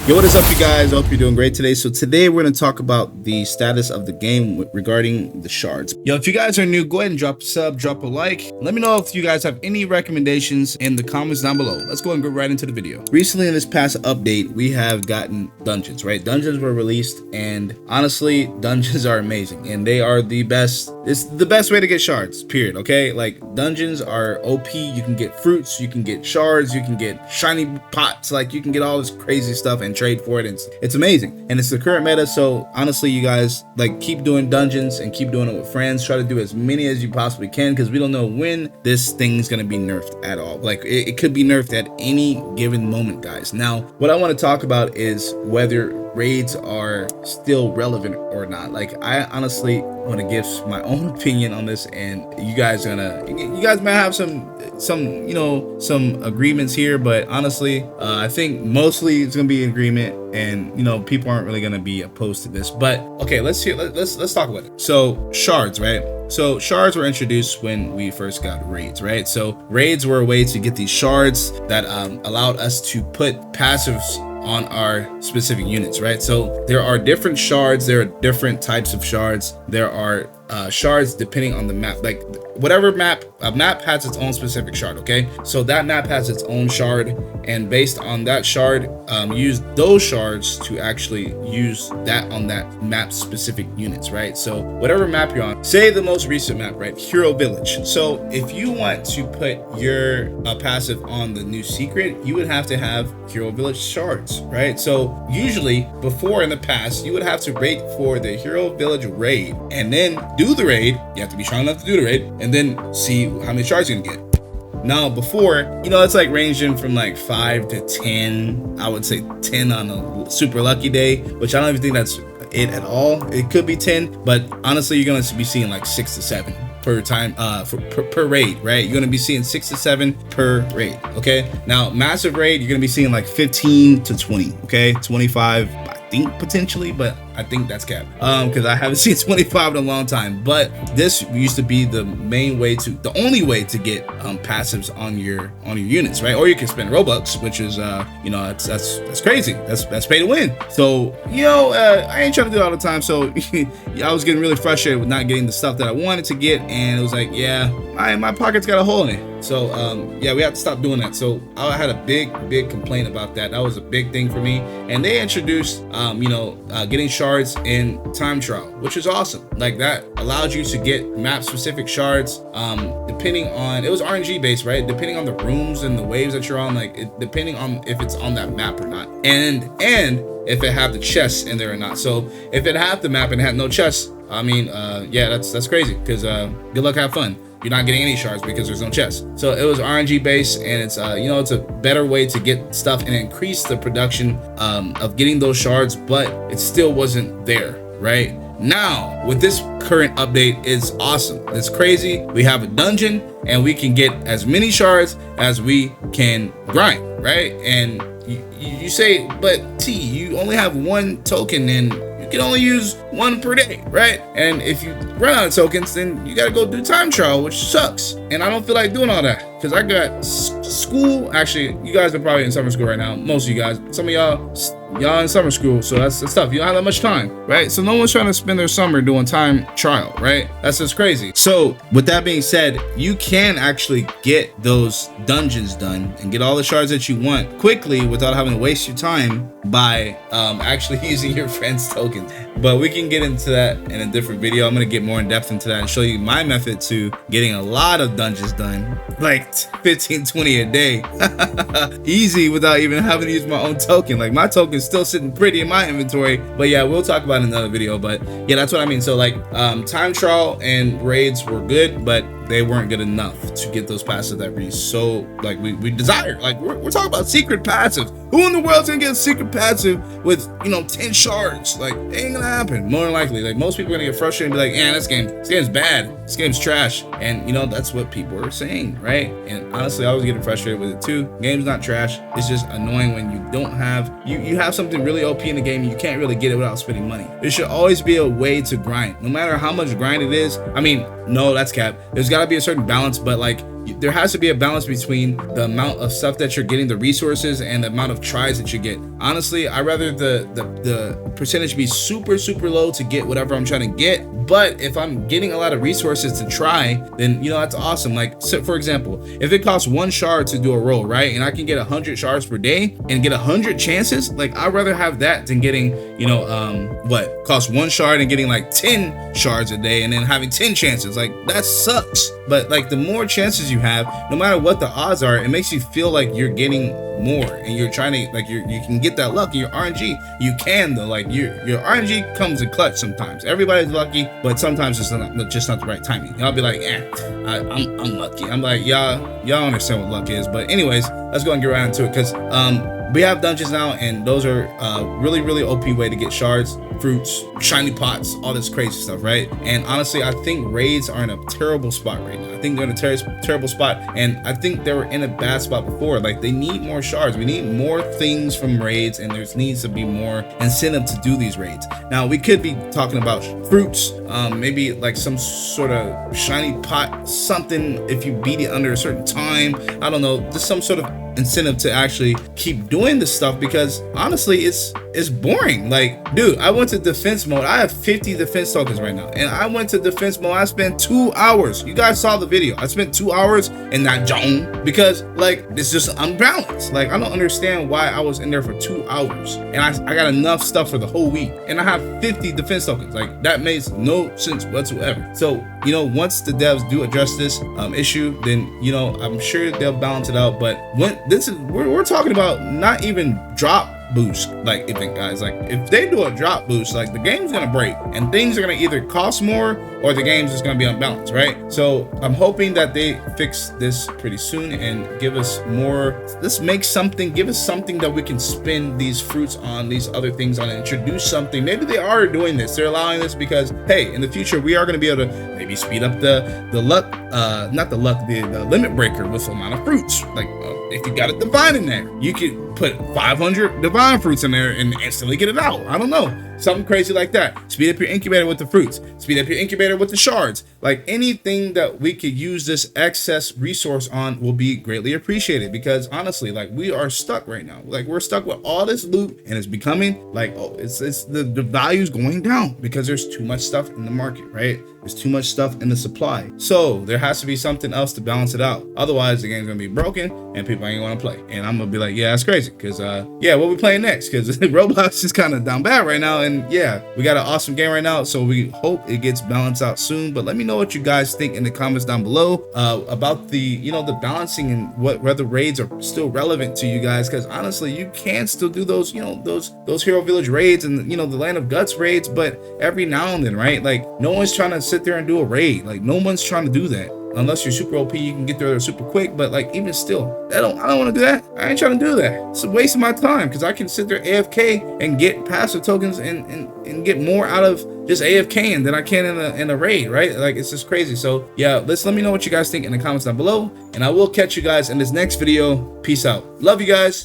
Yo, what is up, you guys? I hope you're doing great today. So today we're going to talk about the status of the game regarding the shards. Yo, if you guys are new, go ahead and drop a sub, drop a like. Let me know if you guys have any recommendations in the comments down below. Let's go and go right into the video. Recently in this past update, we have gotten dungeons, right? Dungeons were released, and honestly, dungeons are amazing, and they are the best. It's the best way to get shards, period, okay? Like, dungeons are OP. You can get fruits, you can get shards, you can get shiny pots, like you can get all this crazy stuff and trade for it. It's amazing, and it's the current meta. So honestly, you guys, like, keep doing dungeons and keep doing it with friends. Try to do as many as you possibly can, because we don't know when this thing's gonna be nerfed at all. Like, it could be nerfed at any given moment, guys. Now, what I want to talk about is whether raids are still relevant or not. Like, I honestly want to give my own opinion on this, and you guys might have some agreements here, but honestly, I think mostly it's gonna be an agreement, and people aren't really gonna be opposed to this. But okay, let's talk about it. So shards, right? So shards were introduced when we first got raids, right? So raids were a way to get these shards that allowed us to put passives on our specific units, right? So there are different shards, there are different types of shards, there are shards depending on the map. Like, whatever map, a map has its own specific shard, okay? So that map has its own shard, and based on that shard, use those shards to actually use that on that map specific units, right? So whatever map you're on, say the most recent map, right? Hero Village. So if you want to put your passive on the new secret, you would have to have Hero Village shards, right? So usually before, in the past, you would have to wait for the Hero Village raid and then do the raid. You have to be strong enough to do the raid and then see how many shards you can get. Now, before, it's like ranging from like 5 to 10. I would say 10 on a super lucky day, which I don't even think that's it at all. It could be 10, but honestly, you're going to be seeing like 6 to 7 per time per raid, right? You're gonna be seeing 6 to 7 per raid. Okay, now massive raid, you're gonna be seeing like 15 to 20. Okay, 25 I think potentially, but I think that's cap, because I haven't seen 25 in a long time. But this used to be the only way to get passives on your units, right? Or you can spend Robux, which is that's crazy. That's pay to win. So I ain't trying to do it all the time. So I was getting really frustrated with not getting the stuff that I wanted to get, and it was like, yeah, my pocket's got a hole in it. So yeah, we have to stop doing that. So I had a big complaint about that. That was a big thing for me, and they introduced getting shards in time trial, which is awesome. Like, that allowed you to get map specific shards depending on, it was RNG based, right? Depending on the rooms and the waves that you're on, like depending on if it's on that map or not, and if it have the chests in there or not. So if it had the map and had no chests, I mean, yeah, that's crazy, because good luck, have fun. You're not getting any shards because there's no chest. So it was RNG based, and it's it's a better way to get stuff and increase the production of getting those shards, but it still wasn't there right now. With this current update, it's awesome. It's crazy. We have a dungeon, and we can get as many shards as we can grind, right? And you say, but T, you only have one token, and you can only use one per day, right? And if you run out of tokens, then you gotta go do time trial, which sucks. And I don't feel like doing all that, because I got school. Actually, you guys are probably in summer school right now. Most of you guys, some of y'all in summer school, so that's tough. You don't have that much time, right? So no one's trying to spend their summer doing time trial, right? That's just crazy. So with that being said, you can actually get those dungeons done and get all the shards that you want quickly without having to waste your time by actually using your friend's tokens. But we can get into that in a different video. I'm gonna get more in depth into that and show you my method to getting a lot of dungeons done, like 15-20 a day easy, without even having to use my own token. Like, my token's still sitting pretty in my inventory, but yeah, we'll talk about it in another video. But yeah, that's what I mean. So like, time trial and raids were good, but they weren't good enough to get those passives that we we desire. Like, we're talking about secret passive. Who in the world's gonna get a secret passive with 10 shards? Like, it ain't gonna happen, more than likely. Like, most people are gonna get frustrated and be like, yeah, this game's bad, this game's trash. And that's what people are saying, right? And honestly, I was getting frustrated with it too. Game's not trash, it's just annoying when you don't have you have something really OP in the game and you can't really get it without spending money. There should always be a way to grind, no matter how much grind it is. I mean, no, that's cap. There's got to be a certain balance, but like, there has to be a balance between the amount of stuff that you're getting, the resources, and the amount of tries that you get. Honestly, I'd rather the percentage be super low to get whatever I'm trying to get. But if I'm getting a lot of resources to try, then that's awesome. Like, so for example, if it costs 1 shard to do a roll, right, and I can get 100 shards per day and get 100 chances, like I'd rather have that than getting what costs 1 shard and getting like 10 shards a day and then having 10 chances. Like, that sucks. But like, the more chances you have, no matter what the odds are, it makes you feel like you're getting more, and you're trying to, like, you can get that luck. Your RNG, you can though. Like, your RNG comes in clutch sometimes. Everybody's lucky, but sometimes it's just not the right timing. Y'all be like, I'm lucky. I'm like, y'all understand what luck is. But anyways, let's go and get right into it, because we have dungeons now, and those are really OP way to get shards, fruits, shiny pots, all this crazy stuff, right? And honestly, I think raids are in a terrible spot right now. I think they're in a terrible spot, and I think they were in a bad spot before. Like, they need more shards. We need more things from raids, and there needs to be more incentive to do these raids. Now, we could be talking about fruits, maybe like some sort of shiny pot, something if you beat it under a certain time. I don't know, just some sort of incentive to actually keep doing this stuff, because honestly, it's boring. Like, dude, I went to defense mode. I have 50 defense tokens right now, and I went to defense mode. I spent 2 hours. You guys saw the video. I spent 2 hours in that zone because, like, it's just unbalanced. Like, I don't understand why I was in there for 2 hours, and I got enough stuff for the whole week, and I have 50 defense tokens. Like, that makes no sense whatsoever. So, once the devs do address this issue, then I'm sure they'll balance it out. But when we're talking about not even drop boost like event, guys. Like, if they do a drop boost, like, the game's gonna break, and things are gonna either cost more or the game's just gonna be unbalanced, right? So I'm hoping that they fix this pretty soon and give us more. Let's make something, give us something that we can spend these fruits on, these other things on, and introduce something. Maybe they are doing this, they're allowing this because, hey, in the future we are going to be able to maybe speed up the limit breaker with the amount of fruits. Like, if you got a divine in there, you could put 500 divine fruits in there and instantly get it out. I don't know, something crazy like that. Speed up your incubator with the fruits, speed up your incubator with the shards. Like, anything that we could use this excess resource on will be greatly appreciated, because honestly, like, we are stuck right now. Like, we're stuck with all this loot, and it's becoming like, it's the value's going down because there's too much stuff in the market, right? There's too much stuff in the supply. So there has to be something else to balance it out. Otherwise, the game's gonna be broken and people ain't gonna play. And I'm gonna be like, yeah, that's crazy. Cause what we playing next? Cause Roblox is kind of down bad right now. And yeah, we got an awesome game right now. So we hope it gets balanced out soon. But let me know what you guys think in the comments down below about the the balancing and whether raids are still relevant to you guys. Cause honestly, you can still do those those Hero Village raids and the Land of Guts raids, but every now and then, right? Like, no one's trying to sit there and do a raid. Like, no one's trying to do that. Unless you're super OP, you can get there super quick. But like, even still, I don't want to do that. I ain't trying to do that. It's a waste of my time, because I can sit there AFK and get passive tokens and get more out of just AFKing than I can in a raid, right? Like, it's just crazy. So yeah, let me know what you guys think in the comments down below, and I will catch you guys in this next video. Peace out. Love you guys.